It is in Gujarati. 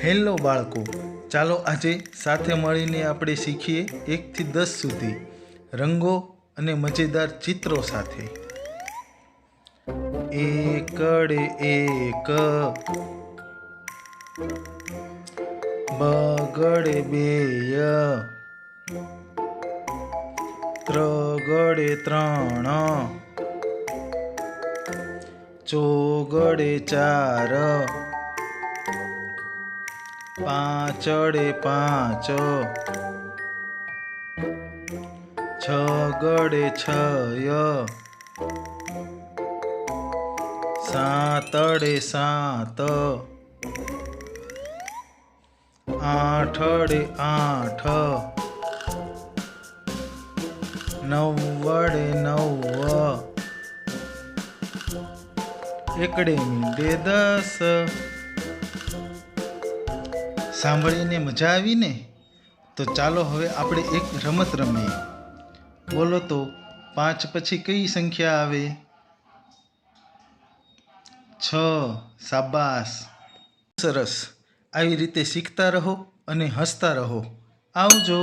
હેલો બાળકો, ચાલો આજે સાથે મળીને આપણે શીખીએ 1 થી 10 સુધી રંગો અને મજેદાર ચિત્રો સાથે. એકડે એક, બગડે બેય, ત્રગડે ત્રણ, ચોગડે ચાર, પાંચડે પાંચ, છગડે છય, સાતડે સાત, આઠડે આઠ, નવડે નવ, એકડે મીંડે 10. સાંભળીને મજા આવી ને? તો ચાલો હવે આપણે એક રમત રમીએ. બોલો તો 5 પછી કઈ સંખ્યા આવે? 6. શાબાશ, સરસ. આવી રીતે શીખતા રહો અને હસતા રહો. આવજો.